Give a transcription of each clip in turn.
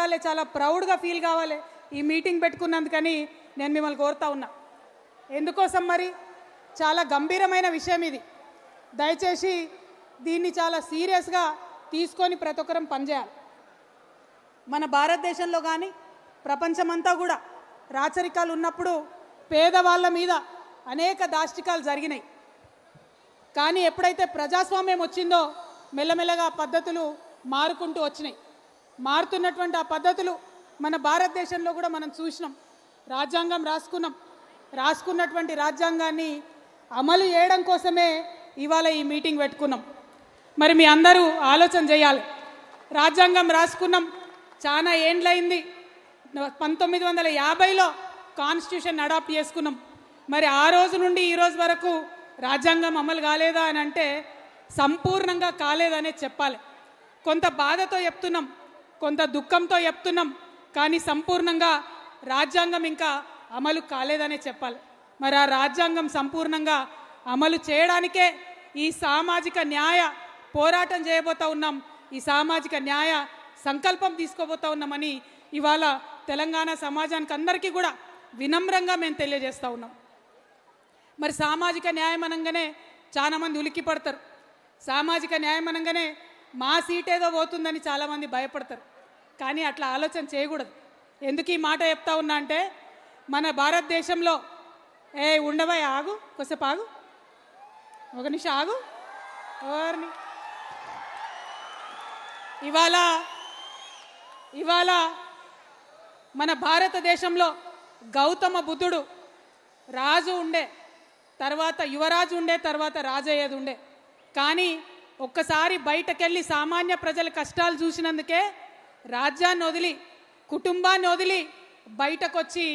ఉండాలి, చాలా ప్రౌడ్గా ఫీల్ కావాలి ఈ మీటింగ్ పెట్టుకున్నందుకని నేను మిమ్మల్ని కోరుతా ఉన్నా. ఎందుకోసం మరి? చాలా గంభీరమైన విషయం ఇది. దయచేసి దీన్ని చాలా సీరియస్గా తీసుకొని ప్రతి ఒక్కరం పనిచేయాలి. మన భారతదేశంలో కానీ ప్రపంచమంతా కూడా రాచరికాలు ఉన్నప్పుడు పేదవాళ్ళ మీద అనేక దాష్టికాలు జరిగినాయి. కానీ ఎప్పుడైతే ప్రజాస్వామ్యం వచ్చిందో మెల్లమెల్లగా పద్ధతులు మారుకుంటూ వచ్చినాయి. మారుతున్నటువంటి ఆ పద్ధతులు మన భారతదేశంలో కూడా మనం చూసినాం. రాజ్యాంగం రాసుకున్నటువంటి రాజ్యాంగాన్ని అమలు చేయడం కోసమే ఇవాళ ఈ మీటింగ్ పెట్టుకున్నాం. మరి మీ అందరూ ఆలోచన చేయాలి. రాజ్యాంగం రాసుకున్నాం, చాలా ఏండ్లయింది. 1950లో కాన్స్టిట్యూషన్ అడాప్ట్ చేసుకున్నాం. మరి ఆ రోజు నుండి ఈ రోజు వరకు రాజ్యాంగం అమలు కాలేదా అని అంటే సంపూర్ణంగా కాలేదనే చెప్పాలి. కొంత బాధతో చెప్తున్నాం, కొంత దుఃఖంతో చెప్తున్నాం, కానీ సంపూర్ణంగా రాజ్యాంగం ఇంకా అమలు కాలేదనే చెప్పాలి. మరి ఆ రాజ్యాంగం సంపూర్ణంగా అమలు చేయడానికే ఈ సామాజిక న్యాయ పోరాటం చేయబోతూ ఉన్నాం. ఈ సామాజిక న్యాయ సంకల్పం తీసుకోబోతూ ఉన్నామని ఇవాళ తెలంగాణ సమాజానికి అందరికీ కూడా వినమ్రంగా మేము తెలియజేస్తూ ఉన్నాం. మరి సామాజిక న్యాయం అనగానే చాలామంది ఉలిక్కి పడతారు. సామాజిక న్యాయం అనగానే మా సీట్ ఏదో పోతుందని చాలామంది భయపడతారు. కానీ అట్లా ఆలోచన చేయకూడదు. ఎందుకు ఈ మాట చెప్తా ఉన్నా అంటే మన భారతదేశంలో ఉండవా, ఆగు, కొద్దిసేపు ఆగు, ఒక నిమిషం ఆగు. ఎవరిని ఇవాళ మన భారతదేశంలో గౌతమ బుద్ధుడు రాజు ఉండే, తర్వాత యువరాజు ఉండే, తర్వాత రాజయ్యేది ఉండే. కానీ ఒక్కసారి బయటకెళ్ళి సామాన్య ప్రజల కష్టాలు చూసినందుకే రాజ్యాన్ని వదిలి, కుటుంబాన్ని వదిలి బయటకొచ్చి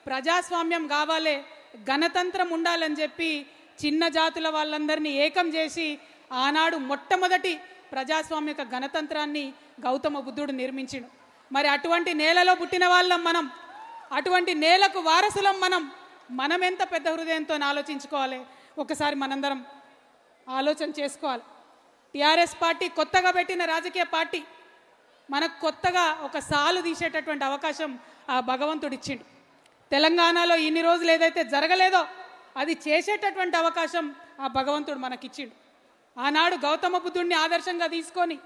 ప్రజాస్వామ్యం కావాలి, గణతంత్రం ఉండాలని చెప్పి చిన్న జాతుల వాళ్ళందరినీ ఏకం చేసి ఆనాడు మొట్టమొదటి ప్రజాస్వామిక గణతంత్రాన్ని గౌతమ బుద్ధుడు నిర్మించిండు. మరి అటువంటి నేలలో పుట్టిన వాళ్ళం మనం, అటువంటి నేలకు వారసులం మనం ఎంత పెద్ద హృదయంతో ఆలోచించుకోవాలి. ఒకసారి మనందరం ఆలోచన చేసుకోవాలి. టీఆర్ఎస్ పార్టీ కొత్తగా పెట్టిన రాజకీయ పార్టీ. మనకు కొత్తగా ఒక సాలు తీసేటటువంటి అవకాశం ఆ భగవంతుడు ఇచ్చిండు. తెలంగాణలో ఇన్ని రోజులు ఏదైతే జరగలేదో అది చేసేటటువంటి అవకాశం ఆ భగవంతుడు మనకిచ్చిండు. ఆనాడు గౌతమ బుద్ధుడిని ఆదర్శంగా తీసుకొని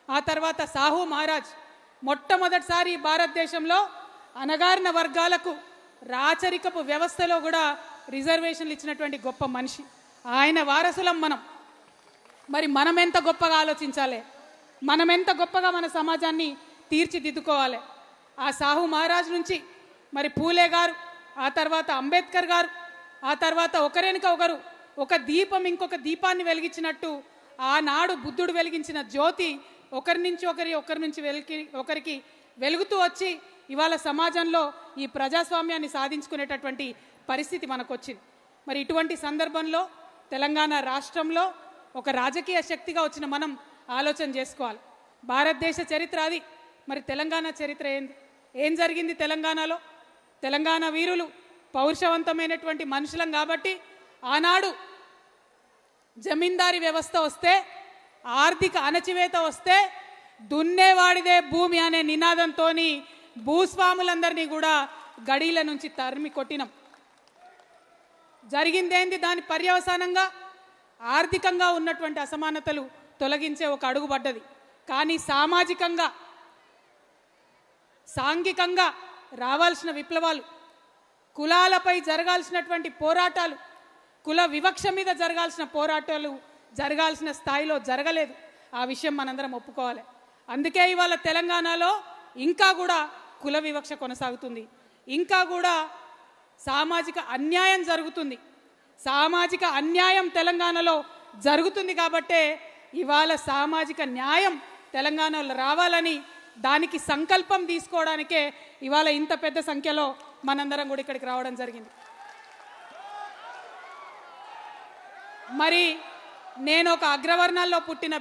ఆ తర్వాత సాహు మహారాజ్ మొట్టమొదటిసారి భారతదేశంలో అణగారిన వర్గాలకు రాచరికపు వ్యవస్థలో కూడా రిజర్వేషన్లు ఇచ్చినటువంటి గొప్ప మనిషి. ఆయన వారసులం మనం. మరి మనం ఎంత గొప్పగా ఆలోచించాలి, మనం ఎంత గొప్పగా మన సమాజాన్ని తీర్చిదిద్దుకోవాలి. ఆ సాహు మహారాజ్ నుంచి మరి పూలే గారు, ఆ తర్వాత అంబేద్కర్ గారు, ఆ తర్వాత ఒకరెనుక ఒకరు ఒక దీపం ఇంకొక దీపాన్ని వెలిగించినట్టు ఆనాడు బుద్ధుడు వెలిగించిన జ్యోతి ఒకరి నుంచి ఒకరికి వెలుగుతూ వచ్చి ఇవాళ సమాజంలో ఈ ప్రజాస్వామ్యాన్ని సాధించుకునేటటువంటి పరిస్థితి మనకు వచ్చింది. మరి ఇటువంటి సందర్భంలో తెలంగాణ రాష్ట్రంలో ఒక రాజకీయ శక్తిగా వచ్చిన మనం ఆలోచన చేసుకోవాలి. భారతదేశ చరిత్ర అది. మరి తెలంగాణ చరిత్ర ఏం జరిగింది తెలంగాణలో? తెలంగాణ వీరులు పౌరుషవంతమైనటువంటి మనుషులం కాబట్టి ఆనాడు జమీందారీ వ్యవస్థ వస్తే, ఆర్థిక అణచివేత వస్తే దున్నేవాడిదే భూమి అనే నినాదంతో భూస్వాములందరినీ కూడా గడీల నుంచి తరిమి కొట్టినాం. జరిగిందేంది? దాని పర్యవసానంగా ఆర్థికంగా ఉన్నటువంటి అసమానతలు తొలగించే ఒక అడుగు పడ్డది. కానీ సామాజికంగా, సాంఘికంగా రావాల్సిన విప్లవాలు, కులాలపై జరగాల్సినటువంటి పోరాటాలు, కుల వివక్ష మీద జరగాల్సిన పోరాటాలు జరగాల్సిన స్థాయిలో జరగలేదు. ఆ విషయం మనందరం ఒప్పుకోవాలి. అందుకే ఇవాళ తెలంగాణలో ఇంకా కూడా కుల వివక్ష కొనసాగుతుంది, ఇంకా కూడా సామాజిక అన్యాయం జరుగుతుంది. సామాజిక అన్యాయం తెలంగాణలో జరుగుతుంది కాబట్టే ఇవాళ సామాజిక న్యాయం తెలంగాణలో రావాలని దానికి సంకల్పం తీసుకోవడానికే ఇవాళ ఇంత పెద్ద సంఖ్యలో మనందరం కూడా ఇక్కడికి రావడం జరిగింది. మరి నేను ఒక అగ్రవర్ణాల్లో పుట్టిన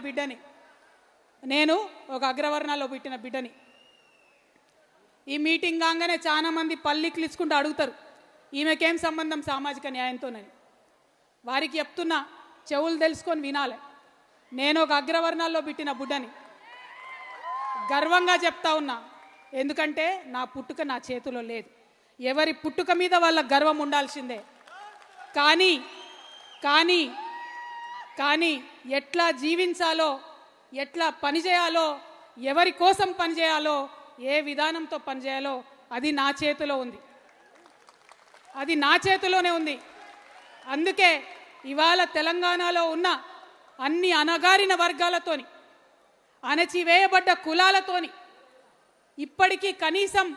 బిడ్డని. ఈ మీటింగ్ కాగానే చాలామంది పల్లికి ఇచ్చుకుంటూ అడుగుతారు, ఈమెకేం సంబంధం సామాజిక న్యాయంతోనని. వారికి చెప్తున్నా, చెవులు తెలుసుకొని వినాలి. నేను ఒక అగ్రవర్ణాల్లో పుట్టిన బిడ్డని. గర్వంగా చెప్తా ఉన్నా, ఎందుకంటే నా పుట్టుక నా చేతిలో లేదు. ఎవరి పుట్టుక మీద వాళ్ళ గర్వం ఉండాల్సిందే. కానీ కానీ కానీ ఎట్లా జీవించాలో, ఎట్లా పనిచేయాలో, ఎవరి కోసం పనిచేయాలో, ఏ విధానంతో పనిచేయాలో అది నా చేతిలో ఉంది. అది నా చేతిలోనే ఉంది. అందుకే ఇవాళ తెలంగాణలో ఉన్న అన్ని అణగారిన వర్గాలతోని, అణచివేయబడ్డ కులాలతోని, ఇప్పటికీ కనీసం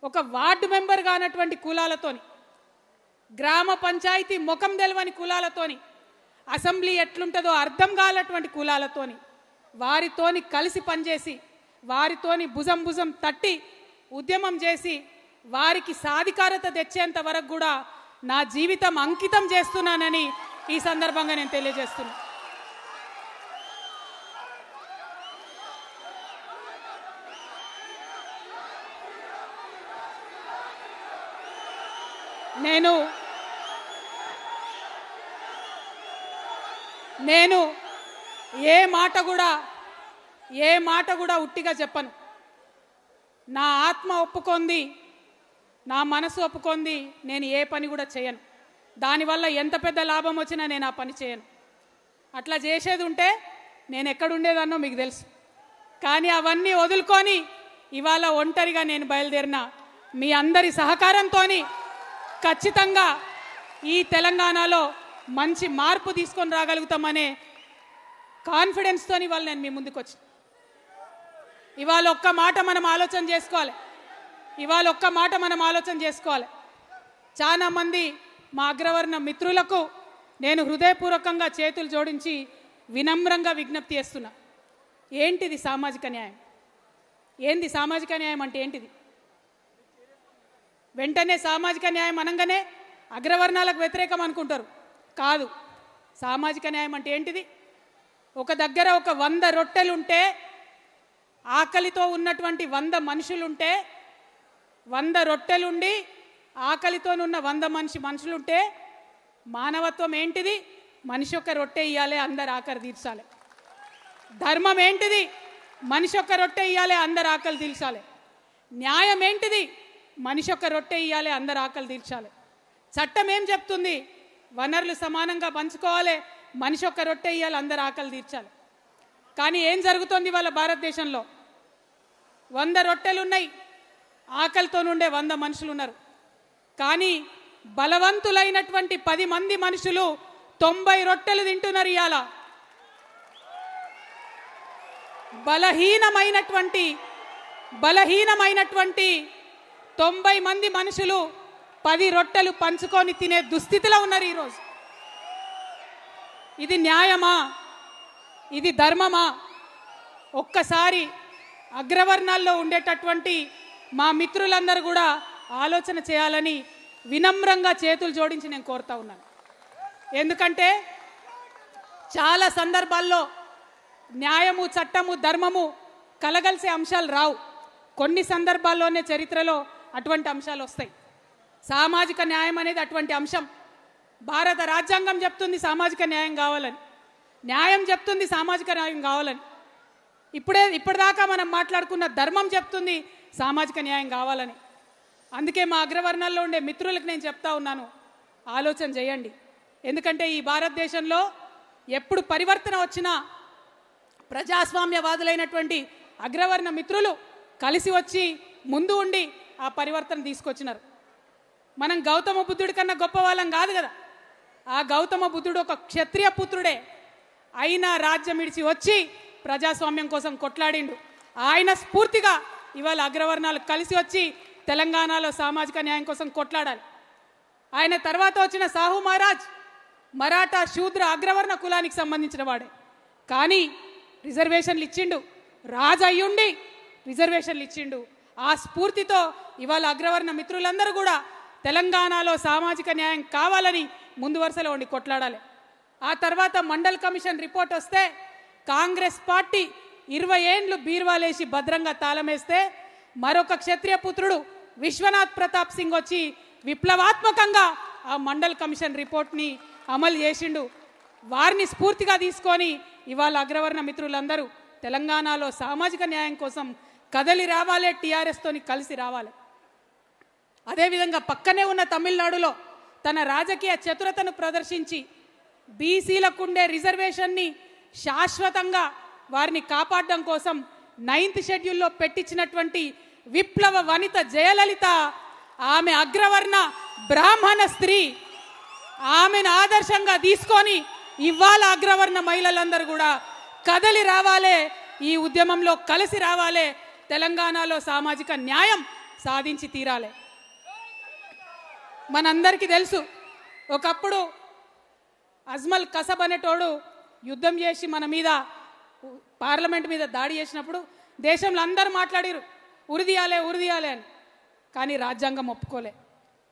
ఒక వార్డు మెంబర్ కానటువంటి కులాలతోని, గ్రామ పంచాయతీ ముఖం తెలవని కులాలతోని, అసెంబ్లీ ఎట్లుంటుందో అర్థం కానటువంటి కులాలతోని, వారితోని కలిసి పనిచేసి, వారితోని భుజం భుజం తట్టి ఉద్యమం చేసి వారికి సాధికారత తెచ్చేంత వరకు కూడా నా జీవితం అంకితం చేస్తున్నానని ఈ సందర్భంగా నేను తెలియజేస్తున్నా. నేను ఏ మాట కూడా ఉట్టిగా చెప్పను. నా ఆత్మ ఒప్పుకొంది, నా మనసు ఒప్పుకొంది, నేను ఏ పని కూడా చేయను. దానివల్ల ఎంత పెద్ద లాభం వచ్చినా నేను ఆ పని చేయను. అట్లా చేసేది ఉంటే నేను ఎక్కడుండేదాన్నో మీకు తెలుసు. కానీ అవన్నీ వదులుకొని ఇవాళ ఒంటరిగా నేను బయలుదేరిన మీ అందరి సహకారంతో ఖచ్చితంగా ఈ తెలంగాణలో మంచి మార్పు తీసుకొని రాగలుగుతామనే కాన్ఫిడెన్స్తో ఇవాళ నేను మీ ముందుకు వచ్చి ఇవాళ ఒక్క మాట మనం ఆలోచన చేసుకోవాలి. చాలామంది మా అగ్రవర్ణ మిత్రులకు నేను హృదయపూర్వకంగా చేతులు జోడించి వినమ్రంగా విజ్ఞప్తి చేస్తున్నా. ఏంటిది సామాజిక న్యాయం? ఏంది సామాజిక న్యాయం అంటే ఏంటిది? వెంటనే సామాజిక న్యాయం అనగానే అగ్రవర్ణాలకు వ్యతిరేకం అనుకుంటారు. కాదు. సామాజిక న్యాయం అంటే ఏంటిది? ఒక దగ్గర ఒక 100 రొట్టెలుంటే, ఆకలితో ఉన్నటువంటి 100 మనుషులుంటే, 100 రొట్టెలుండి ఆకలితోనున్న 100 మనుషులుంటే మానవత్వం ఏంటిది? మనిషి ఒక రొట్టె ఇయ్యాలి, అందరు ఆకలి తీర్చాలి. ధర్మం ఏంటిది? మనిషి ఒక రొట్టె ఇయ్యాలి, అందరు ఆకలి తీర్చాలి. న్యాయం ఏంటిది? మనిషి ఒక రొట్టె ఇయ్యాలి, అందరు ఆకలి తీర్చాలి. చట్టం ఏం చెప్తుంది? వనరులు సమానంగా పంచుకోవాలి, మనిషి ఒక రొట్టె ఇయ్యాలి, అందరు ఆకలి తీర్చాలి. కానీ ఏం జరుగుతోంది వాళ్ళ భారతదేశంలో? 100 రొట్టెలున్నాయి, ఆకలితో నుండే 100 మనుషులు ఉన్నారు. కానీ బలవంతులైనటువంటి 10 మంది మనుషులు 90 రొట్టెలు తింటున్నారు. ఇవాళ బలహీనమైనటువంటి 90 మంది మనుషులు 10 రొట్టెలు పంచుకొని తినే దుస్థితిలో ఉన్నారు ఈరోజు. ఇది న్యాయమా? ఇది ధర్మమా? ఒక్కసారి అగ్రవర్ణాల్లో ఉండేటటువంటి మా మిత్రులందరూ కూడా ఆలోచన చేయాలని వినమ్రంగా చేతులు జోడించి నేను కోరుతా ఉన్నాను. ఎందుకంటే చాలా సందర్భాల్లో న్యాయము, చట్టము, ధర్మము కలగలిసే అంశాలు రావు. కొన్ని సందర్భాల్లోనే చరిత్రలో అటువంటి అంశాలు వస్తాయి. సామాజిక న్యాయం అనేది అటువంటి అంశం. భారత రాజ్యాంగం చెప్తుంది సామాజిక న్యాయం కావాలని, న్యాయం చెప్తుంది సామాజిక న్యాయం కావాలని. ఇప్పటిదాకా మనం మాట్లాడుకున్న ధర్మం చెప్తుంది సామాజిక న్యాయం కావాలని. అందుకే మా అగ్రవర్ణాల్లో ఉండే మిత్రులకు నేను చెప్తా ఉన్నాను, ఆలోచన చేయండి. ఎందుకంటే ఈ భారతదేశంలో ఎప్పుడు పరివర్తన వచ్చినా ప్రజాస్వామ్యవాదులైనటువంటి అగ్రవర్ణ మిత్రులు కలిసి వచ్చి ముందు ఉండి ఆ పరివర్తన తీసుకొచ్చినారు. మనం గౌతమ బుద్ధుడి కన్నా గొప్ప వాళ్ళం కాదు కదా. ఆ గౌతమ బుద్ధుడు ఒక క్షత్రియ పుత్రుడే అయినా రాజ్యం విడిచి వచ్చి ప్రజాస్వామ్యం కోసం కొట్లాడిండు. ఆయన స్ఫూర్తిగా ఇవాళ అగ్రవర్ణాలు కలిసి వచ్చి తెలంగాణలో సామాజిక న్యాయం కోసం కొట్లాడాలి. ఆయన తర్వాత వచ్చిన సాహు మహారాజ్ మరాఠా శూద్ర అగ్రవర్ణ కులానికి సంబంధించిన వాడే. కానీ రిజర్వేషన్లు ఇచ్చిండు, రాజు అయ్యుండి రిజర్వేషన్లు ఇచ్చిండు. ఆ స్ఫూర్తితో ఇవాళ అగ్రవర్ణ మిత్రులందరూ కూడా తెలంగాణలో సామాజిక న్యాయం కావాలని ముందు వరుసలో ఉండి కొట్లాడాలి. ఆ తర్వాత మండల్ కమిషన్ రిపోర్ట్ వస్తే కాంగ్రెస్ పార్టీ 20 ఏండ్లు బీర్వాలేసి భద్రంగా తాళమేస్తే మరొక క్షత్రియ పుత్రుడు విశ్వనాథ్ ప్రతాప్ సింగ్ వచ్చి విప్లవాత్మకంగా ఆ మండల్ కమిషన్ రిపోర్ట్ని అమలు చేసిండు. వారిని స్ఫూర్తిగా తీసుకొని ఇవాళ అగ్రవర్ణ మిత్రులందరూ తెలంగాణలో సామాజిక న్యాయం కోసం కదలి రావాలి, టీఆర్ఎస్తోని కలిసి రావాలి. అదేవిధంగా పక్కనే ఉన్న తమిళనాడులో తన రాజకీయ చతురతను ప్రదర్శించి బీసీలకు ఉండే రిజర్వేషన్ని శాశ్వతంగా వారిని కాపాడడం కోసం 9th షెడ్యూల్లో పెట్టించినటువంటి విప్లవ వనిత జయలలిత, ఆమె అగ్రవర్ణ బ్రాహ్మణ స్త్రీ, ఆమెను ఆదర్శంగా తీసుకొని ఇవాళ అగ్రవర్ణ మహిళలందరూ కూడా కదలి రావాలే, ఈ ఉద్యమంలో కలిసి రావాలే, తెలంగాణలో సామాజిక న్యాయం సాధించి తీరాలి. మనందరికీ తెలుసు, ఒకప్పుడు అజ్మల్ కసబ్ అనేటోడు యుద్ధం చేసి మన మీద పార్లమెంట్ మీద దాడి చేసినప్పుడు దేశంలో అందరూ మాట్లాడిరు ఉరిదీయాలే ఉరిదీయాలే అని. కానీ రాజ్యాంగం ఒప్పుకోలే,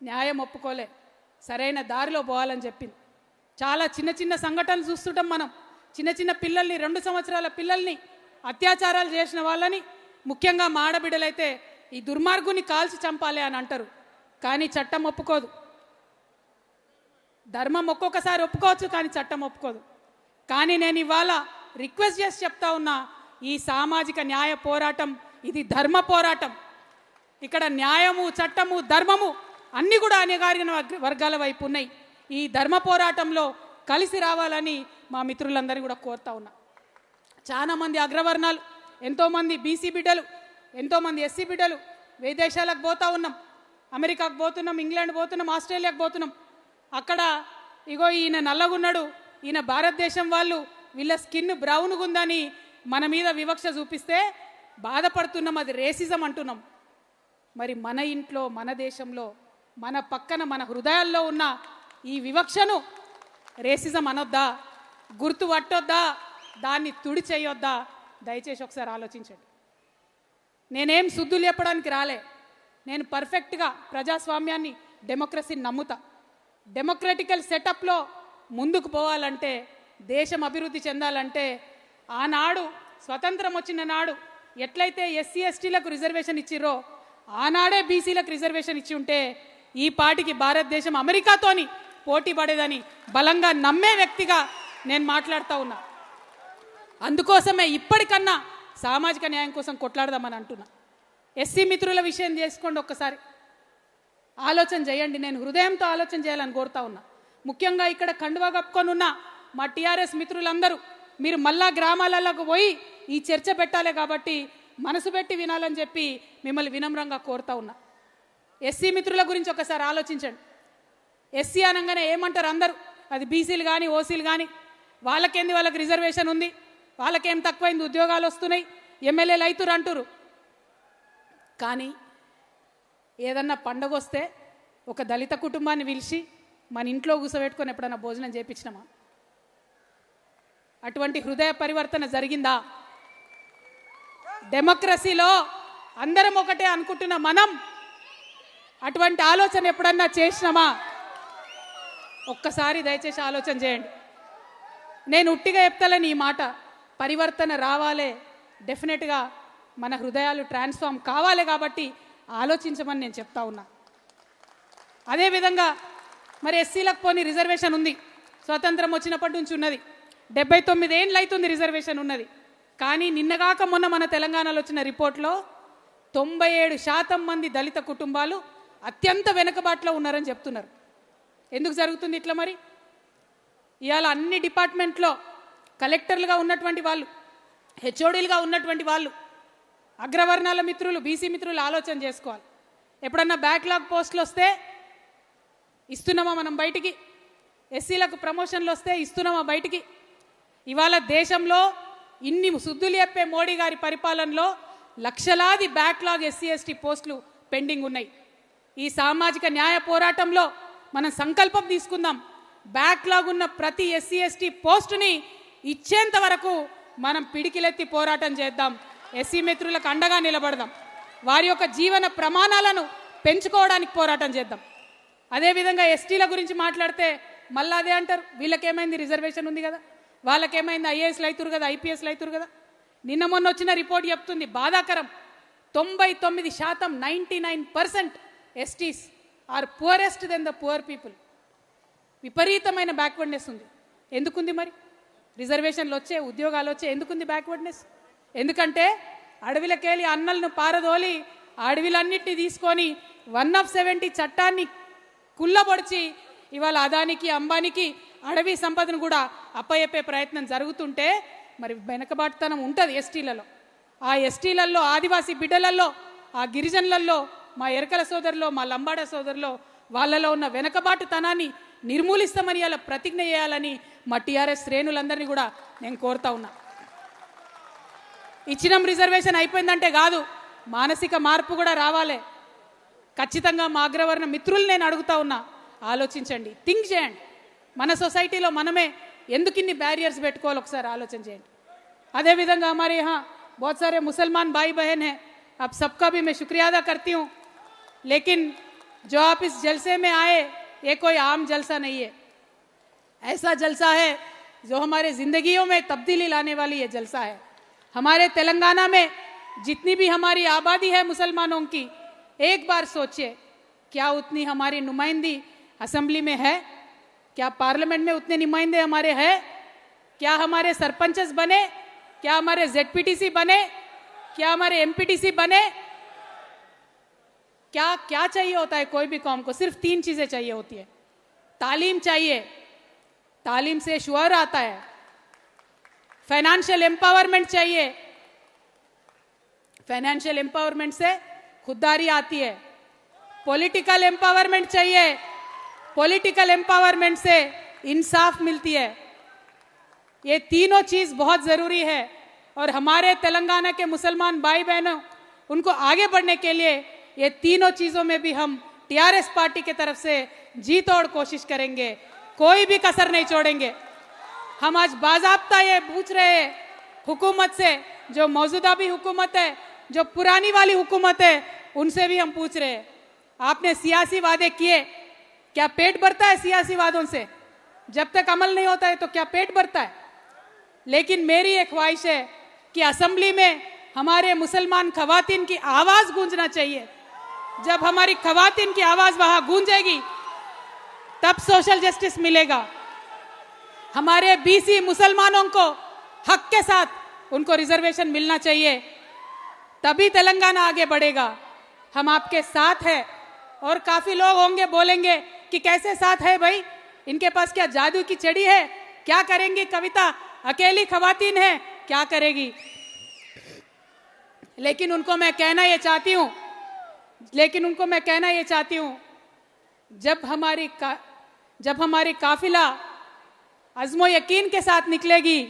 న్యాయం ఒప్పుకోలే, సరైన దారిలో పోవాలని చెప్పింది. చాలా చిన్న చిన్న సంఘటనలు చూస్తుంటాం మనం. చిన్న చిన్న పిల్లల్ని, 2 సంవత్సరాల పిల్లల్ని అత్యాచారాలు చేసిన వాళ్ళని, ముఖ్యంగా మాడబిడ్డలైతే ఈ దుర్మార్గుని కాల్చి చంపాలి అని అంటారు. కానీ చట్టం ఒప్పుకోదు. ధర్మం ఒక్కొక్కసారి ఒప్పుకోవచ్చు, కానీ చట్టం ఒప్పుకోదు. కానీ నేను ఇవాళ రిక్వెస్ట్ చేసి చెప్తా ఉన్నా, ఈ సామాజిక న్యాయ పోరాటం ఇది ధర్మ పోరాటం. ఇక్కడ న్యాయము, చట్టము, ధర్మము అన్నీ కూడా అణగారిన వర్గాల వైపు ఉన్నాయి. ఈ ధర్మ పోరాటంలో కలిసి రావాలని మా మిత్రులందరినీ కూడా కోరుతా ఉన్నా. చాలామంది అగ్రవర్ణాలు, ఎంతోమంది బీసీ బిడ్డలు, ఎంతోమంది ఎస్సీ బిడ్డలు విదేశాలకు పోతా ఉన్నాం. అమెరికాకు పోతున్నాం, ఇంగ్లాండ్ పోతున్నాం, ఆస్ట్రేలియాకు పోతున్నాం. అక్కడ ఇగో ఈయన నల్లగున్నాడు, ఈయన భారతదేశం వాళ్ళు, వీళ్ళ స్కిన్ బ్రౌన్గా ఉందని మన మీద వివక్ష చూపిస్తే బాధపడుతున్నాం. అది రేసిజం అంటున్నాం. మరి మన ఇంట్లో, మన దేశంలో, మన పక్కన, మన హృదయాల్లో ఉన్న ఈ వివక్షను రేసిజం అనొద్దా? గుర్తు పట్టొద్దా? దాన్ని తుడి చేయొద్దా? దయచేసి ఒకసారి ఆలోచించండి. నేనేం శుద్ధులు చెప్పడానికి రాలే. నేను పర్ఫెక్ట్గా ప్రజాస్వామ్యాన్ని, డెమోక్రసీని నమ్ముతా. డెమోక్రటికల్ సెటప్లో ముందుకు పోవాలంటే, దేశం అభివృద్ధి చెందాలంటే, ఆనాడు స్వతంత్రం వచ్చిన నాడు ఎట్లయితే ఎస్సీ ఎస్టీలకు రిజర్వేషన్ ఇచ్చిర్రో ఆనాడే బీసీలకు రిజర్వేషన్ ఇచ్చి ఉంటే ఈ పాటికి భారతదేశం అమెరికాతోని పోటీ పడేదని బలంగా నమ్మే వ్యక్తిగా నేను మాట్లాడుతూ ఉన్నా. అందుకోసమే ఇప్పటికన్నా సామాజిక న్యాయం కోసం కొట్లాడదామని అంటున్నా. ఎస్సీ మిత్రుల విషయం చేసుకోండి, ఒక్కసారి ఆలోచన చేయండి. నేను హృదయంతో ఆలోచన చేయాలని కోరుతా ఉన్నా. ముఖ్యంగా ఇక్కడ కండువా కప్పుకొని ఉన్న మా టీఆర్ఎస్ మిత్రులందరూ మీరు మళ్ళా గ్రామాలకు పోయి ఈ చర్చ పెట్టాలి కాబట్టి మనసు పెట్టి వినాలని చెప్పి మిమ్మల్ని వినమ్రంగా కోరుతా ఉన్నా. ఎస్సీ మిత్రుల గురించి ఒకసారి ఆలోచించండి. ఎస్సీ అనగానే ఏమంటారు అందరూ? అది బీసీలు కానీ, ఓసీలు కానీ, వాళ్ళకేంది, వాళ్ళకి రిజర్వేషన్ ఉంది, వాళ్ళకేం తక్కువైంది, ఉద్యోగాలు వస్తున్నాయి, ఎమ్మెల్యేలు అవుతురు అంటారు. కానీ ఏదన్నా పండగ వస్తే ఒక దళిత కుటుంబాన్ని పిలిచి మన ఇంట్లో కూర్చోబెట్టుకొని ఎప్పుడన్నా భోజనం చేయించినామా? అటువంటి హృదయ పరివర్తన జరిగిందా? డెమోక్రసీలో అందరం ఒకటే అనుకుంటున్న మనం అటువంటి ఆలోచన ఎప్పుడన్నా చేసినామా? ఒక్కసారి దయచేసి ఆలోచన చేయండి. నేను ఉట్టిగా చెప్తాలని ఈ మాట. పరివర్తన రావాలే, డెఫినెట్గా మన హృదయాలు ట్రాన్స్ఫార్మ్ కావాలి కాబట్టి ఆలోచించమని నేను చెప్తా ఉన్నా. అదేవిధంగా మరి ఎస్సీలకు పోని రిజర్వేషన్ ఉంది, స్వతంత్రం వచ్చినప్పటి నుంచి ఉన్నది. 79 ఏళ్ళు అవుతుంది రిజర్వేషన్ ఉన్నది. కానీ నిన్నగాక మొన్న మన తెలంగాణలో వచ్చిన రిపోర్ట్లో 97% మంది దళిత కుటుంబాలు అత్యంత వెనుకబాటులో ఉన్నారని చెప్తున్నారు. ఎందుకు జరుగుతుంది ఇట్లా? మరి ఇవాళ అన్ని డిపార్ట్మెంట్లో కలెక్టర్లుగా ఉన్నటువంటి వాళ్ళు, హెచ్ఓడీలుగా ఉన్నటువంటి వాళ్ళు, అగ్రవర్ణాల మిత్రులు, బీసీ మిత్రులు ఆలోచన చేసుకోవాలి. ఎప్పుడన్నా బ్యాక్లాగ్ పోస్టులు వస్తే ఇస్తున్నామా మనం బయటికి? ఎస్సీలకు ప్రమోషన్లు వస్తే ఇస్తున్నామా బయటికి? ఇవాళ దేశంలో ఇన్ని శుద్ధులు చెప్పే మోడీ గారి పరిపాలనలో లక్షలాది బ్యాక్లాగ్ ఎస్సీ ఎస్టీ పోస్టులు పెండింగ్ ఉన్నాయి. ఈ సామాజిక న్యాయ పోరాటంలో మనం సంకల్పం తీసుకుందాం. బ్యాక్లాగ్ ఉన్న ప్రతి ఎస్సీ ఎస్టీ పోస్టుని ఇచ్చేంత వరకు మనం పిడికిలెత్తి పోరాటం చేద్దాం. ఎస్సీ మిత్రులకు అండగా నిలబడదాం. వారి యొక్క జీవన ప్రమాణాలను పెంచుకోవడానికి పోరాటం చేద్దాం. అదేవిధంగా ఎస్టీల గురించి మాట్లాడితే మళ్ళీ అదే అంటారు, వీళ్ళకేమైంది, రిజర్వేషన్ ఉంది కదా, వాళ్ళకేమైంది, ఐఏఎస్లు అవుతురు కదా, ఐపీఎస్లు అవుతురు కదా. నిన్న మొన్న వచ్చిన రిపోర్ట్ చెప్తుంది, బాధాకరం, 99% 99% STs are poorest than the poor people. విపరీతమైన బ్యాక్వర్డ్నెస్ ఉంది. ఎందుకుంది మరి? రిజర్వేషన్లు వచ్చే, ఉద్యోగాలు వచ్చే, ఎందుకుంది బ్యాక్వర్డ్నెస్? ఎందుకంటే అడవిలకెళ్ళి అన్నలను పారదోలి అడవిలన్నింటినీ తీసుకొని 1/70 చట్టాన్ని కుల్లబొడిచి ఇవాళ అదానికి అంబానికి అడవి సంపదను కూడా అప్పయెప్పే ప్రయత్నం జరుగుతుంటే మరి వెనకబాటుతనం ఉంటుంది ఎస్టీలలో. ఆ ఎస్టీలలో ఆదివాసీ బిడ్డలలో ఆ గిరిజనులలో మా ఎరకల సోదరులో మా లంబాడ సోదరులో వాళ్ళలో ఉన్న వెనకబాటుతనాన్ని నిర్మూలిస్తామని అలా ప్రతిజ్ఞ చేయాలని మా టీఆర్ఎస్ శ్రేణులందరినీ కూడా నేను కోరుతా ఉన్నా. ఇచ్చినం రిజర్వేషన్ అయిపోయిందంటే కాదు, మానసిక మార్పు కూడా రావాలి. ఖచ్చితంగా మా అగ్రవర్ణ మిత్రులు నేను అడుగుతా ఉన్నా, ఆలోచించండి, థింక్ చేయండి. మన సొసైటీలో మనమే ఎందుకు ఇన్ని బ్యారియర్స్ పెట్టుకోవాలి ఒకసారి ఆలోచన చేయండి. అదేవిధంగా हमारे यहाँ बहुत सारे मुसलमान भाई बहन हैं, आप सबका भी मैं शुक्रिया अदा करती हूँ. लेकिन जो आप इस जलसे में आए ये कोई आम जलसा नहीं है, ऐसा जलसा है जो हमारे ज़िंदगियों में तब्दीली लाने वाली ये जलसा है. हमारे तेलंगाना में जितनी भी हमारी आबादी है मुसलमानों की, एक बार सोचिए क्या उतनी हमारी नुमाइंदी असेंबली में है? क्या पार्लियामेंट में उतने नुमाइंदे हमारे हैं? क्या हमारे सरपंचस बने? क्या हमारे ZPTC बने? क्या हमारे MPTC बने? क्या क्या चाहिए होता है कोई भी कौम को? सिर्फ 3 चीज़ें चाहिए होती है. तालीम चाहिए, तालीम से शुअर आता है. फाइनेंशियल एम्पावरमेंट चाहिए, फाइनेंशियल एम्पावरमेंट से खुददारी आती है. पॉलिटिकल एम्पावरमेंट चाहिए, पॉलिटिकल एम्पावरमेंट से इंसाफ मिलती है. ये तीनों चीज़ बहुत ज़रूरी है और हमारे तेलंगाना के मुसलमान भाई बहनों उनको आगे बढ़ने के लिए ये तीनों चीज़ों में भी हम TRS पार्टी के तरफ से जी तोड़ कोशिश करेंगे, कोई भी कसर नहीं छोड़ेंगे. हम आज बाज़ाब्ता ये पूछ रहे हैं हुकूमत से, जो मौजूदा भी हुकूमत है, जो पुरानी वाली हुकूमत है, उनसे भी हम पूछ रहे हैं, आपने सियासी वादे किए, क्या पेट भरता है सियासी वादों से? जब तक अमल नहीं होता है तो क्या पेट भरता है? लेकिन मेरी एक ख्वाहिश है कि असेंबली में हमारे मुसलमान खवातीन की आवाज़ गूंजना चाहिए. जब हमारी खवातीन की आवाज़ वहाँ गूंजेगी तब सोशल जस्टिस मिलेगा. हमारे BC मुसलमानों को हक के साथ उनको रिजर्वेशन मिलना चाहिए, तभी तेलंगाना आगे बढ़ेगा. हम आपके साथ हैं. और काफ़ी लोग होंगे बोलेंगे कि कैसे साथ है भाई, इनके पास क्या जादू की छड़ी है, क्या करेंगी कविता, अकेली खवातीन है, क्या करेगी? लेकिन उनको मैं कहना ये चाहती हूँ, जब हमारी काफिला अज़्मो यकीन के साथ निकलेगी,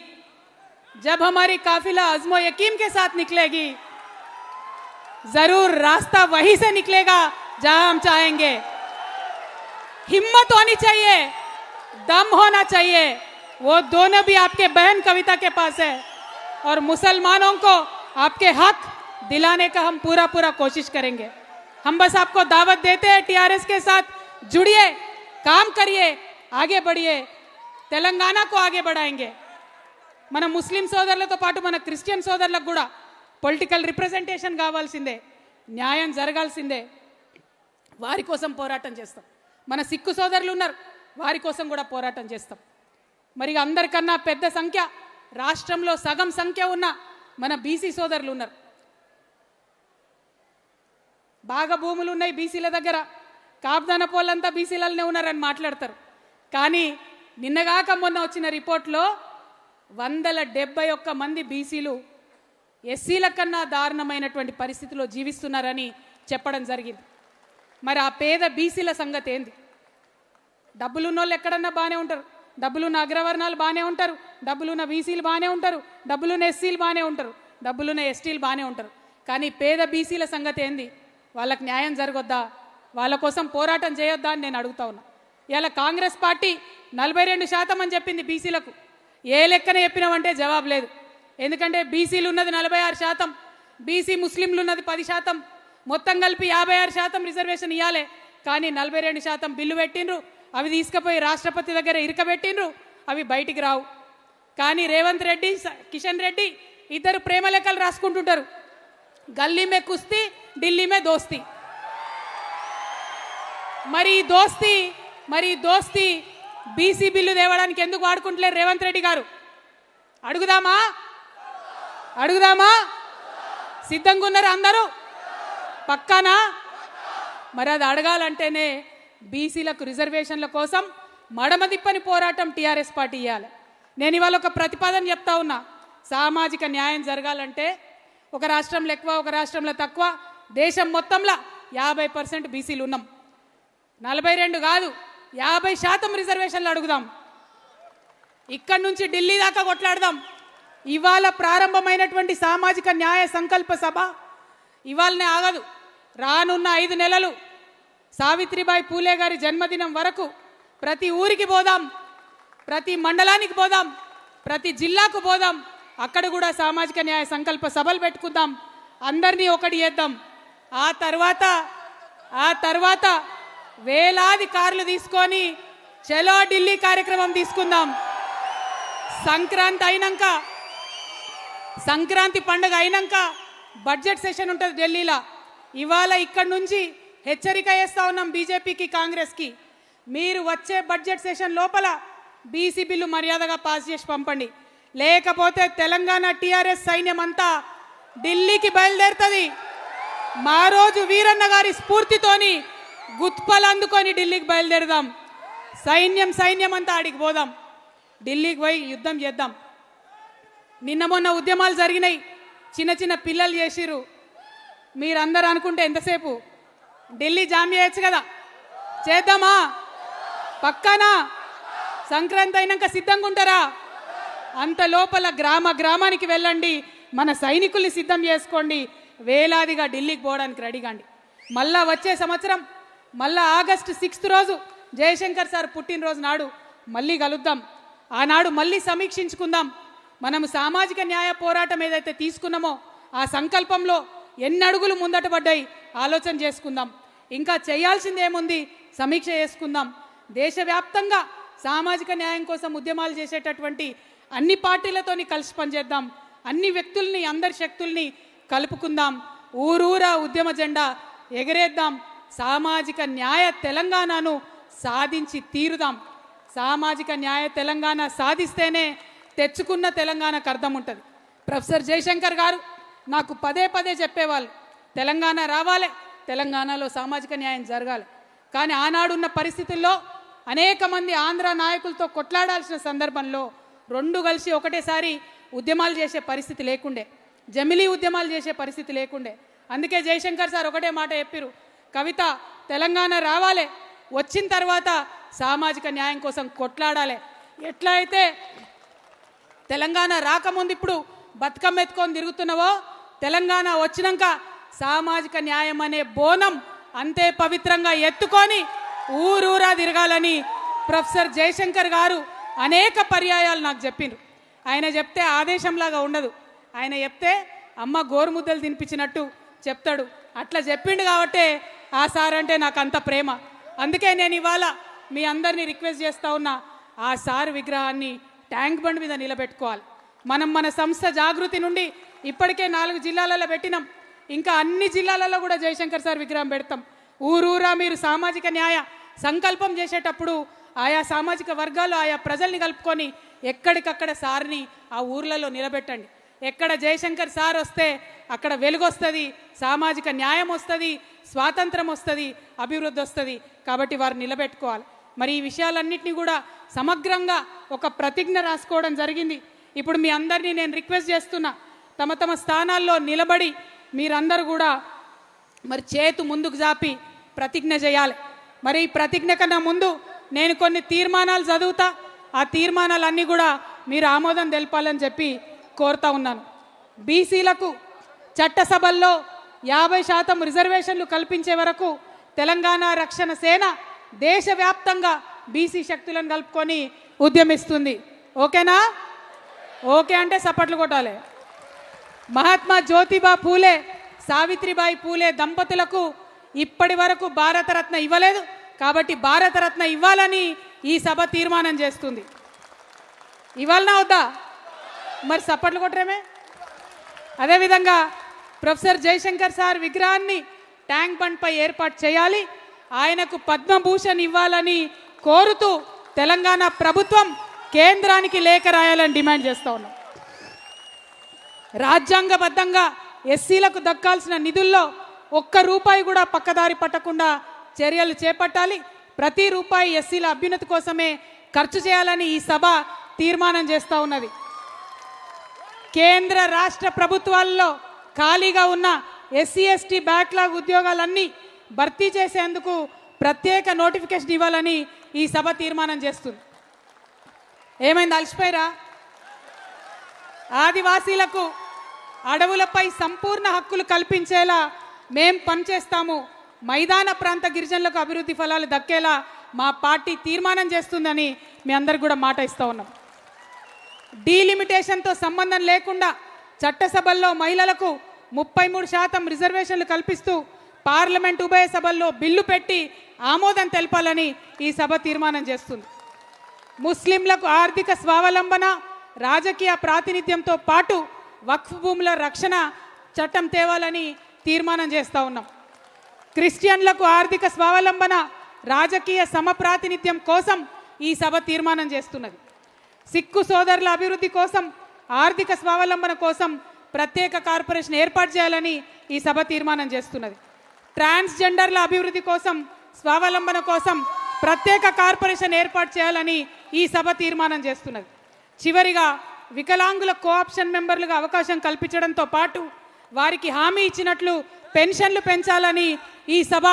जब हमारी काफिला अज़्मो यकीन के साथ निकलेगी, जरूर रास्ता वहीं से निकलेगा जहां हम चाहेंगे. हिम्मत होनी चाहिए, दम होना चाहिए, वो दोनों भी आपके बहन कविता के पास है. और मुसलमानों को आपके हक दिलाने का हम पूरा कोशिश करेंगे. हम बस आपको दावत देते हैं, TRS के साथ जुड़िए, काम करिए, आगे बढ़िए, తెలంగాణ को आगे बढ़ाएंगे. మన ముస్లిం సోదరులతో పాటు మన క్రిస్టియన్ సోదరులకు కూడా పొలిటికల్ రిప్రజెంటేషన్ కావాల్సిందే, న్యాయం జరగాల్సిందే. వారి కోసం పోరాటం చేస్తాం. మన సిక్కు సోదరులు ఉన్నారు, వారి కోసం కూడా పోరాటం చేస్తాం. మరి అందరికన్నా పెద్ద సంఖ్య, రాష్ట్రంలో సగం సంఖ్య ఉన్న మన BC సోదరులు ఉన్నారు. బాగా భూములు ఉన్నాయి బీసీల దగ్గర, కాపుదాన పోలంతా బీసీలనే ఉన్నారని మాట్లాడతారు. కానీ నిన్నగాక మొన్న వచ్చిన రిపోర్ట్లో 171 మంది బీసీలు ఎస్సీల కన్నా దారుణమైనటువంటి పరిస్థితిలో జీవిస్తున్నారని చెప్పడం జరిగింది. మరి ఆ పేద బీసీల సంగతి ఏంది? డబ్బులున్న వాళ్ళు ఎక్కడన్నా బాగానే ఉంటారు, డబ్బులున్న అగ్రవర్ణాలు బాగానే ఉంటారు, డబ్బులున్న బీసీలు బాగానే ఉంటారు, డబ్బులున్న ఎస్సీలు బాగానే ఉంటారు, డబ్బులున్న ఎస్టీలు బాగానే ఉంటారు. కానీ పేద బీసీల సంగతి ఏంది? వాళ్ళకి న్యాయం జరగొద్దా? వాళ్ళ కోసం పోరాటం చేయొద్దా అని నేను అడుగుతా ఉన్నా. ఇలా కాంగ్రెస్ పార్టీ 42% అని చెప్పింది బీసీలకు. ఏ లెక్కన చెప్పినామంటే జవాబు లేదు. ఎందుకంటే బీసీలు ఉన్నది 46%, బీసీ ముస్లింలు ఉన్నది 10%, మొత్తం కలిపి 56% రిజర్వేషన్ ఇవ్వాలి. కానీ 42% బిల్లు పెట్టిండ్రు, అవి తీసుకుపోయి రాష్ట్రపతి దగ్గర ఇరకబెట్టిండ్రు, అవి బయటికి రావు. కానీ రేవంత్ రెడ్డి, కిషన్ రెడ్డి ఇద్దరు ప్రేమ లెక్కలు రాసుకుంటుంటారు. గల్లీ మే కుస్తీ, ఢిల్లీ మే దోస్తీ. మరి దోస్తీ బీసీ బిల్లు తేవడానికి ఎందుకు వాడుకుంటలేరు రేవంత్ రెడ్డి గారు? అడుగుదామా? సిద్ధంగా ఉన్నారు అందరూ పక్కానా? మరి అది అడగాలంటేనే బీసీలకు రిజర్వేషన్ల కోసం మడమదిప్పని పోరాటం టీఆర్ఎస్ పార్టీ చేయాలి. నేను ఇవాళ ఒక ప్రతిపాదన చెప్తా ఉన్నా. సామాజిక న్యాయం జరగాలంటే ఒక రాష్ట్రంలో ఎక్కువ ఒక రాష్ట్రంలో తక్కువ దేశం మొత్తంలో 50% బీసీలు ఉన్నాం. 42 కాదు 50% రిజర్వేషన్లు అడుగుదాం. ఇక్కడి నుంచి ఢిల్లీ దాకా కొట్లాడదాం. ఇవాళ ప్రారంభమైనటువంటి సామాజిక న్యాయ సంకల్ప సభ ఇవాళనే ఆగదు. రానున్న 5 నెలలు సావిత్రిబాయి పూలే గారి జన్మదినం వరకు ప్రతి ఊరికి పోదాం, ప్రతి మండలానికి పోదాం, ప్రతి జిల్లాకు పోదాం. అక్కడ కూడా సామాజిక న్యాయ సంకల్ప సభలు పెట్టుకుందాం, అందరినీ ఒకటి చేద్దాం. ఆ తర్వాత వేలాది కార్లు తీసుకొని చలో ఢిల్లీ కార్యక్రమం తీసుకుందాం. సంక్రాంతి పండుగ అయినాక బడ్జెట్ సెషన్ ఉంటుంది ఢిల్లీలో. ఇవాళ ఇక్కడి నుంచి హెచ్చరిక చేస్తా ఉన్నాం బీజేపీకి కాంగ్రెస్కి, మీరు వచ్చే బడ్జెట్ సెషన్ లోపల బీసీ బిల్లు మర్యాదగా పాస్ చేసి పంపండి. లేకపోతే తెలంగాణ టీఆర్ఎస్ సైన్యం అంతా ఢిల్లీకి బయలుదేరుతుంది. మా రోజు వీరన్న గారి స్ఫూర్తితోని గుత్పలు అందుకొని ఢిల్లీకి బయలుదేరదాం. సైన్యం అంతా ఆడికి పోదాం, ఢిల్లీకి పోయి యుద్ధం చేద్దాం. నిన్న మొన్న ఉద్యమాలు జరిగినాయి, చిన్న పిల్లలు చేసిరు. మీరందరూ అనుకుంటే ఎంతసేపు ఢిల్లీ జామ్ చేయొచ్చు కదా, చేద్దామా? పక్కానా? సంక్రాంతి అయినాక సిద్ధంగా ఉంటారా? అంత లోపల గ్రామానికి వెళ్ళండి, మన సైనికుల్ని సిద్ధం చేసుకోండి, వేలాదిగా ఢిల్లీకి పోవడానికి రెడీగాండి. మళ్ళా వచ్చే సంవత్సరం మళ్ళా ఆగస్టు 6 రోజు జయశంకర్ సార్ పుట్టినరోజు నాడు మళ్ళీ కలుద్దాం. ఆనాడు మళ్ళీ సమీక్షించుకుందాం. మనము సామాజిక న్యాయ పోరాటం ఏదైతే తీసుకున్నామో ఆ సంకల్పంలో ఎన్ని అడుగులు ముందట పడ్డాయి ఆలోచన చేసుకుందాం. ఇంకా చేయాల్సిందేముంది సమీక్ష చేసుకుందాం. దేశవ్యాప్తంగా సామాజిక న్యాయం కోసం ఉద్యమాలు చేసేటటువంటి అన్ని పార్టీలతోని కలిసి పనిచేద్దాం. అన్ని వ్యక్తుల్ని అందరి శక్తుల్ని కలుపుకుందాం. ఊరూరా ఉద్యమ జెండా ఎగరేద్దాం. సామాజిక న్యాయ తెలంగాణను సాధించి తీరుదాం. సామాజిక న్యాయ తెలంగాణ సాధిస్తేనే తెచ్చుకున్న తెలంగాణకు అర్థం ఉంటుంది. ప్రొఫెసర్ జయశంకర్ గారు నాకు పదే చెప్పేవాళ్ళు, తెలంగాణ రావాలి, తెలంగాణలో సామాజిక న్యాయం జరగాలి. కానీ ఆనాడున్న పరిస్థితుల్లో అనేక మంది ఆంధ్ర నాయకులతో కొట్లాడాల్సిన సందర్భంలో రెండు కలిసి ఒకటేసారి ఉద్యమాలు చేసే పరిస్థితి లేకుండే, జమిలీ ఉద్యమాలు చేసే పరిస్థితి లేకుండే. అందుకే జయశంకర్ సార్ ఒకటే మాట చెప్పారు, కవిత తెలంగాణ రావాలి, వచ్చిన తర్వాత సామాజిక న్యాయం కోసం కొట్లాడాలి. ఎట్లా అయితే తెలంగాణ రాకముందు ఇప్పుడు బతుకమ్మ ఎత్తుకొని తిరుగుతున్నావో, తెలంగాణ వచ్చినాక సామాజిక న్యాయం అనే బోనం అంతే పవిత్రంగా ఎత్తుకొని ఊరూరా తిరగాలని ప్రొఫెసర్ జయశంకర్ గారు అనేక పర్యాయాలు నాకు చెప్పిండ్రు. ఆయన చెప్తే ఆదేశంలాగా ఉండదు, ఆయన చెప్తే అమ్మ గోరుముద్దలు తినిపించినట్టు చెప్తాడు. అట్లా చెప్పిండు కాబట్టే ఆ సార్ అంటే నాకు అంత ప్రేమ. అందుకే నేను ఇవాళ మీ అందరినీ రిక్వెస్ట్ చేస్తూ ఉన్నా, ఆ సార్ విగ్రహాన్ని ట్యాంక్ బండ్ మీద నిలబెట్టుకోవాలి. మన సంస్థ జాగృతి నుండి ఇప్పటికే 4 జిల్లాలలో పెట్టినాం, ఇంకా అన్ని జిల్లాలలో కూడా జయశంకర్ సార్ విగ్రహం పెడతాం. ఊరూరా మీరు సామాజిక న్యాయ సంకల్పం చేసేటప్పుడు ఆయా సామాజిక వర్గాలు ఆయా ప్రజల్ని కలుపుకొని ఎక్కడికక్కడ సార్ని ఆ ఊర్లలో నిలబెట్టండి. ఎక్కడ జయశంకర్ సార్ వస్తే అక్కడ వెలుగు వస్తుంది, సామాజిక న్యాయం వస్తుంది, స్వాతంత్రం వస్తుంది, అభివృద్ధి వస్తుంది. కాబట్టి వారు నిలబెట్టుకోవాలి. మరి ఈ విషయాలన్నింటినీ కూడా సమగ్రంగా ఒక ప్రతిజ్ఞ రాసుకోవడం జరిగింది. ఇప్పుడు మీ అందరినీ నేను రిక్వెస్ట్ చేస్తున్నా, తమ స్థానాల్లో నిలబడి మీరందరూ కూడా మరి చేతు ముందుకు జాపి ప్రతిజ్ఞ చేయాలి. మరి ఈ ప్రతిజ్ఞ కన్నా ముందు నేను కొన్ని తీర్మానాలు చదువుతా, ఆ తీర్మానాలన్నీ కూడా మీరు ఆమోదం తెలపాలని చెప్పి కోరుతా ఉన్నాను. బీసీలకు చట్టసభల్లో 50% రిజర్వేషన్లు కల్పించే వరకు తెలంగాణ రక్షణ సేన దేశవ్యాప్తంగా బీసీ శక్తులను కలుపుకొని ఉద్యమిస్తుంది. ఓకేనా? ఓకే అంటే చప్పట్లు కొట్టాలి. మహాత్మా జ్యోతిబా పూలే, సావిత్రిబాయి పూలే దంపతులకు ఇప్పటి వరకు భారతరత్న ఇవ్వలేదు, కాబట్టి భారతరత్న ఇవ్వాలని ఈ సభ తీర్మానం చేస్తుంది. ఇవ్వాలనా వద్దా? మరి చప్పట్లు కొట్టరేమే. అదేవిధంగా ప్రొఫెసర్ జయశంకర్ సార్ విగ్రహాన్ని ట్యాంక్ బండ్పై ఏర్పాటు చేయాలి, ఆయనకు పద్మభూషణ్ ఇవ్వాలని కోరుతూ తెలంగాణ ప్రభుత్వం కేంద్రానికి లేఖ రాయాలని డిమాండ్ చేస్తూ ఉన్నాం. రాజ్యాంగబద్ధంగా ఎస్సీలకు దక్కాల్సిన నిధుల్లో ఒక్క రూపాయి కూడా పక్కదారి పట్టకుండా చర్యలు చేపట్టాలి. ప్రతి రూపాయి ఎస్సీల అభ్యున్నతి కోసమే ఖర్చు చేయాలని ఈ సభ తీర్మానం చేస్తూ ఉన్నది. కేంద్ర రాష్ట్ర ప్రభుత్వాల్లో ఖాళీగా ఉన్న ఎస్సీ ఎస్టీ బ్యాక్లాగ్ ఉద్యోగాలన్నీ భర్తీ చేసేందుకు ప్రత్యేక నోటిఫికేషన్ ఇవ్వాలని ఈ సభ తీర్మానం చేస్తుంది. ఏమైంది, అలసిపోయారా? ఆదివాసీలకు అడవులపై సంపూర్ణ హక్కులు కల్పించేలా మేం పనిచేస్తాము. మైదాన ప్రాంత గిరిజనులకు అభివృద్ధి ఫలాలు దక్కేలా మా పార్టీ తీర్మానం చేస్తుందని మీ అందరికి కూడా మాట ఇస్తూ ఉన్నాం. డీలిమిటేషన్తో సంబంధం లేకుండా చట్టసభల్లో మహిళలకు 33% రిజర్వేషన్లు కల్పిస్తూ పార్లమెంట్ ఉభయ సభల్లో బిల్లు పెట్టి ఆమోదం తెలపాలని ఈ సభ తీర్మానం చేస్తుంది. ముస్లింలకు ఆర్థిక స్వావలంబన, రాజకీయ ప్రాతినిధ్యంతో పాటు వక్ఫ్ భూముల రక్షణ చట్టం తేవాలని తీర్మానం చేస్తూ ఉన్నాం. క్రిస్టియన్లకు ఆర్థిక స్వావలంబన, రాజకీయ సమప్రాతినిధ్యం కోసం ఈ సభ తీర్మానం చేస్తున్నది. సిక్కు సోదరుల అభివృద్ధి కోసం, ఆర్థిక స్వావలంబన కోసం ప్రత్యేక కార్పొరేషన్ ఏర్పాటు చేయాలని ఈ సభ తీర్మానం చేస్తున్నది. ట్రాన్స్జెండర్ల అభివృద్ధి కోసం, స్వావలంబన కోసం ప్రత్యేక కార్పొరేషన్ ఏర్పాటు చేయాలని ఈ సభ తీర్మానం చేస్తున్నది. చివరిగా వికలాంగుల కోఆప్షన్ మెంబర్లుగా అవకాశం కల్పించడంతో పాటు వారికి హామీ ఇచ్చినట్లు పెన్షన్లు పెంచాలని ఈ సభ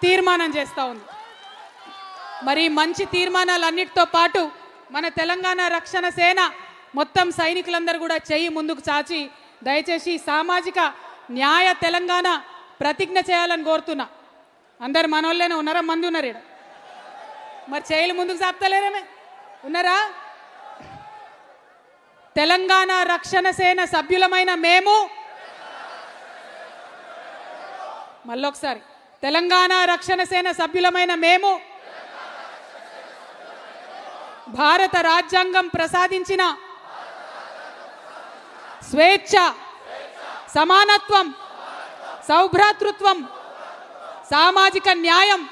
తీర్మానం చేస్తూ ఉంది. మరి మంచి తీర్మానాలన్నిటితో పాటు మన తెలంగాణ రక్షణ సేన మొత్తం సైనికులందరూ కూడా చెయ్యి ముందుకు చాచి దయచేసి సామాజిక న్యాయ తెలంగాణ ప్రతిజ్ఞ చేయాలని కోరుతున్నా. అందరు మనోళ్ళనే ఉన్నారా? మంది ఉన్నారు ఇక్కడ. మరి చేయిలు ముందుకు చాపుతలేరేమే ఉన్నారా? తెలంగాణ రక్షణ సేన సభ్యులమైన మేము, మళ్ళొకసారి, తెలంగాణ రక్షణ సేన సభ్యులమైన మేము భారత రాజ్యాంగం ప్రసాదించిన స్వేచ్ఛ, సమానత్వం, సౌభ్రాతృత్వం, సామాజిక న్యాయం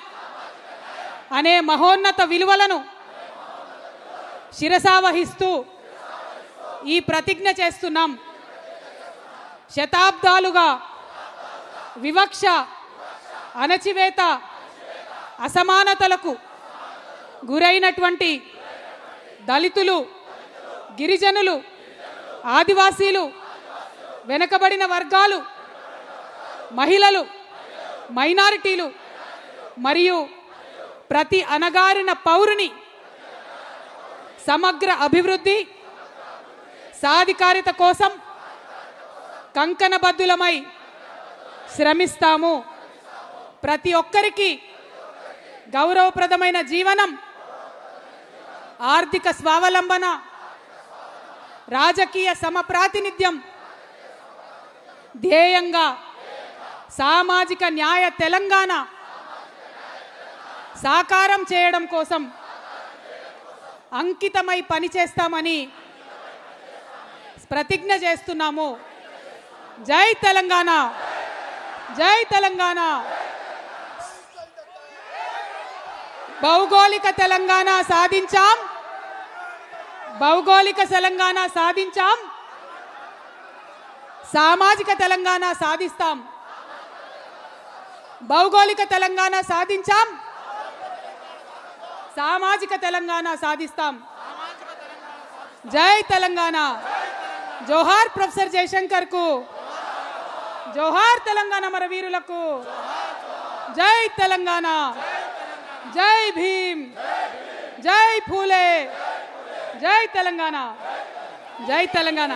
అనే మహోన్నత విలువలను శిరసావహిస్తూ ఈ ప్రతిజ్ఞ చేస్తున్నాం. శతాబ్దాలుగా వివక్ష, అణచివేత, అసమానతలకు గురైనటువంటి దళితులు, గిరిజనులు, ఆదివాసీలు, వెనుకబడిన వర్గాలు, మహిళలు, మైనారిటీలు మరియు ప్రతి అణగారిన పౌరుని సమగ్ర అభివృద్ధి, సాధికారిత కోసం కంకణబద్ధులమై శ్రమిస్తాము. ప్రతి ఒక్కరికి గౌరవప్రదమైన జీవనం, ఆర్థిక స్వావలంబన, రాజకీయ సమప్రాతినిధ్యం ధ్యేయంగా సామాజిక న్యాయ తెలంగాణ సాకారం చేయడం కోసం అంకితమై పనిచేస్తామని ప్రతిజ్ఞ చేస్తున్నాము. జై తెలంగాణ, జై తెలంగాణ. భౌగోళిక తెలంగాణ సాధించాం, భౌగోళిక తెలంగాణ సాధించాం, సామాజిక తెలంగాణ సాధిస్తాం. భౌగోళిక తెలంగాణ సాధించాం, సామాజిక తెలంగాణ సాధిస్తాం. జై తెలంగాణ. జోహార్ ప్రొఫెసర్ జయశంకర్ కు, జోహార్ తెలంగాణ అమరవీరులకు. జై తెలంగాణ, జై భీమ్, జై ఫూలే, జై తెలంగాణ, జై తెలంగాణ.